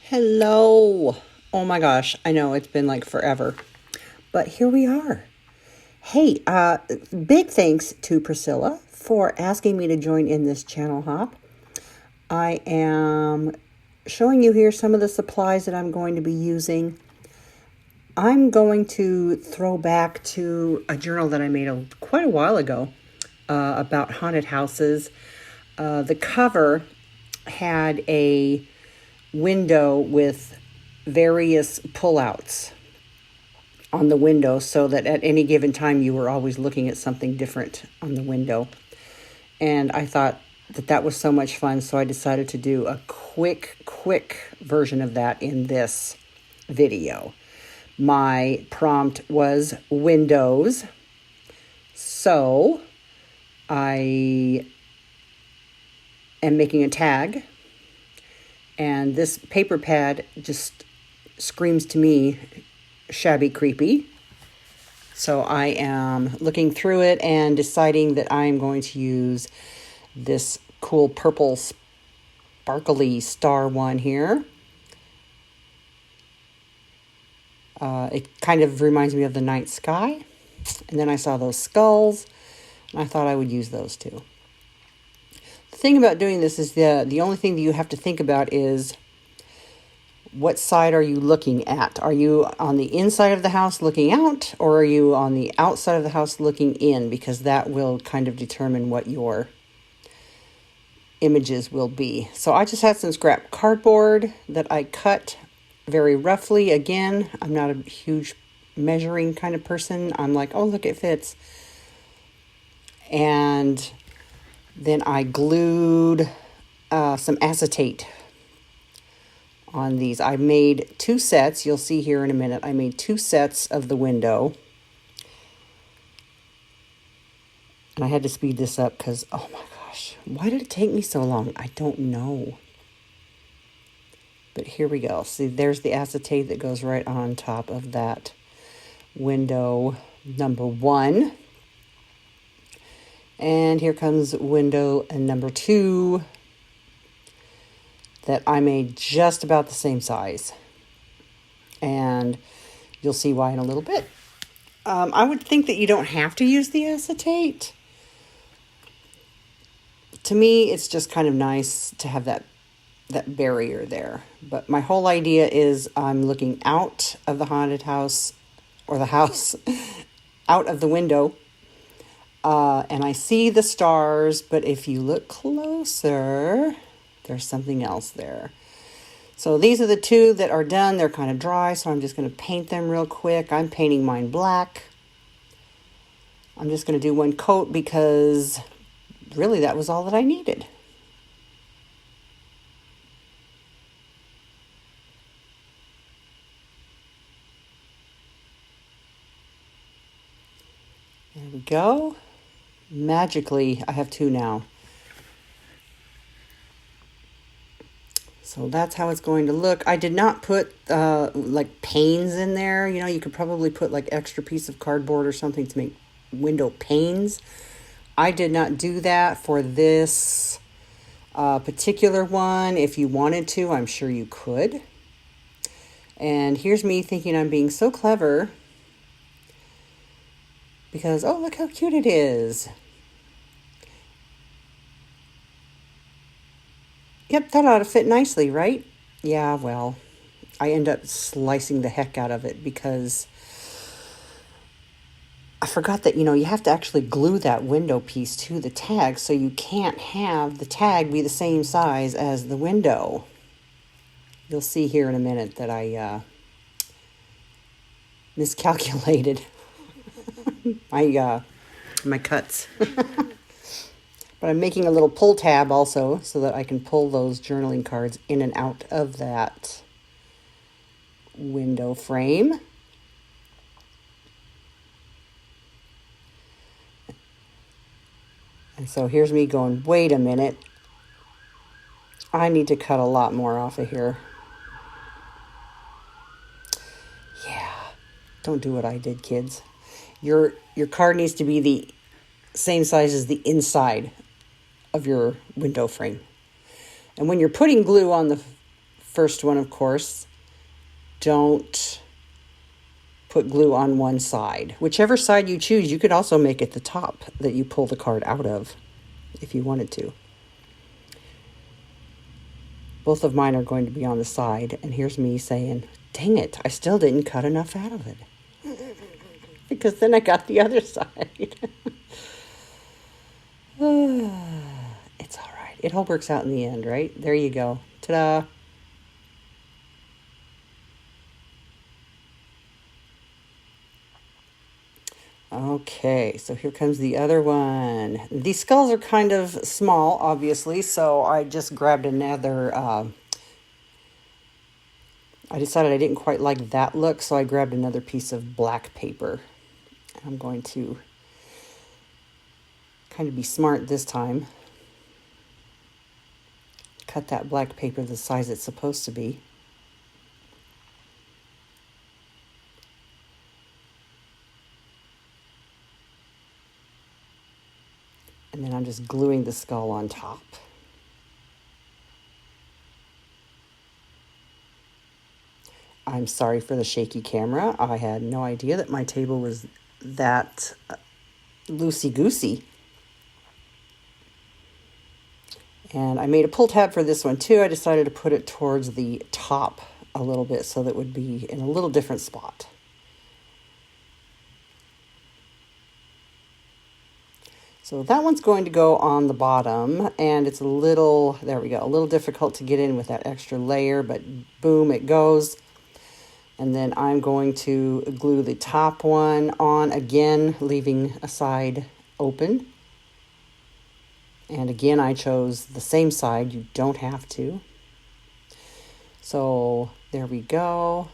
Hello. Oh my gosh, I know it's been like forever, but here we are. Hey, big thanks to Priscilla for asking me to join in this channel hop. I am showing you here some of the supplies that I'm going to be using. I'm going to throw back to a journal that I made quite a while ago about haunted houses. The cover had a window with various pullouts on the window so that at any given time you were always looking at something different on the window. And I thought that was so much fun, so I decided to do a quick version of that in this video. My prompt was windows, so I am making a tag. And this paper pad just screams to me shabby creepy. So I am looking through it and deciding that I'm going to use this cool purple sparkly star one here. It kind of reminds me of the night sky. And then I saw those skulls, and I thought I would use those too. The thing about doing this is the only thing that you have to think about is what side are you looking at? Are you on the inside of the house looking out, or are you on the outside of the house looking in? Because that will kind of determine what your images will be. So I just had some scrap cardboard that I cut very roughly. Again, I'm not a huge measuring kind of person. I'm like, oh, look, it fits. And then I glued some acetate on these. I made 2 sets. You'll see here in a minute. I made 2 sets of the window. And I had to speed this up because, oh my gosh, why did it take me so long? I don't know. But here we go. See, there's the acetate that goes right on top of that window number 1. And here comes window number 2 that I made just about the same size. And you'll see why in a little bit. I would think that you don't have to use the acetate. To me, it's just kind of nice to have that barrier there. But my whole idea is I'm looking out of the haunted house, or the house, out of the window. And I see the stars, but if you look closer, there's something else there. So these are the 2 that are done. They're kind of dry, so I'm just going to paint them real quick. I'm painting mine black. I'm just going to do 1 coat because really that was all that I needed. There we go. Magically, I have 2 now. So that's how it's going to look. I did not put like panes in there. You know, you could probably put like extra piece of cardboard or something to make window panes. I did not do that for this particular one. If you wanted to, I'm sure you could. And here's me thinking I'm being so clever because, oh, look how cute it is. Yep, that ought to fit nicely, right? Yeah, well, I end up slicing the heck out of it because I forgot that, you have to actually glue that window piece to the tag, so you can't have the tag be the same size as the window. You'll see here in a minute that I miscalculated my cuts. But I'm making a little pull tab also so that I can pull those journaling cards in and out of that window frame. And so here's me going, wait a minute. I need to cut a lot more off of here. Yeah, don't do what I did, kids. Your card needs to be the same size as the inside of your window frame. And when you're putting glue on the first one, of course, don't put glue on one side. Whichever side you choose, you could also make it the top that you pull the card out of if you wanted to. Both of mine are going to be on the side, and here's me saying, dang it, I still didn't cut enough out of it. Because then I got the other side. It's all right. It all works out in the end, right? There you go. Ta-da. Okay, so here comes the other one. These skulls are kind of small, obviously, so I just grabbed another, I decided I didn't quite like that look, so I grabbed another piece of black paper. I'm going to kind of be smart this time. Cut that black paper the size it's supposed to be. And then I'm just gluing the skull on top. I'm sorry for the shaky camera. I had no idea that my table was that loosey-goosey. And I made a pull tab for this one too. I decided to put it towards the top a little bit so that it would be in a little different spot. So that one's going to go on the bottom, and it's a little, there we go, a little difficult to get in with that extra layer, but boom, it goes. And then I'm going to glue the top one on again, leaving a side open. And again, I chose the same side. You don't have to. So there we go.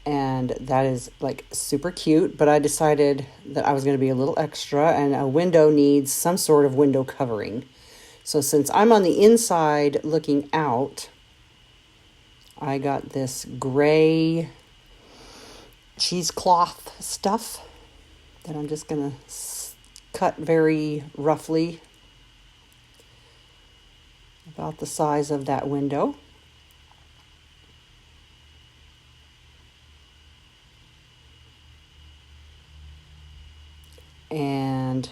And that is like super cute, but I decided that I was going to be a little extra, and a window needs some sort of window covering. So since I'm on the inside looking out, I got this gray cheesecloth stuff that I'm just going to cut very roughly, about the size of that window. And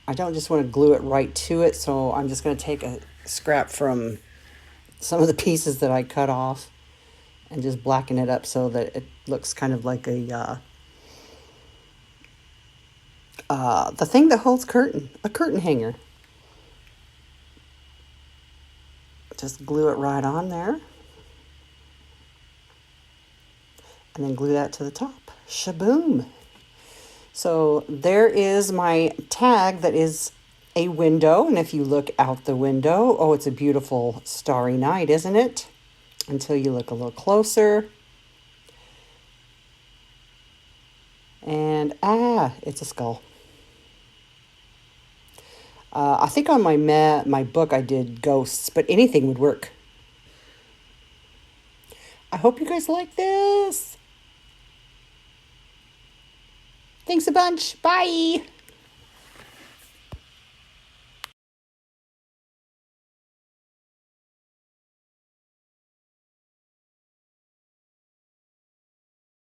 I don't just want to glue it right to it, so I'm just going to take a scrap from some of the pieces that I cut off and just blacken it up so that it looks kind of like a the thing that holds a curtain hanger. Just glue it right on there. And then glue that to the top. Shaboom! So there is my tag that is a window. And if you look out the window, oh, it's a beautiful starry night, isn't it? Until you look a little closer. And, it's a skull. I think on my book I did ghosts, but anything would work. I hope you guys like this. Thanks a bunch. Bye.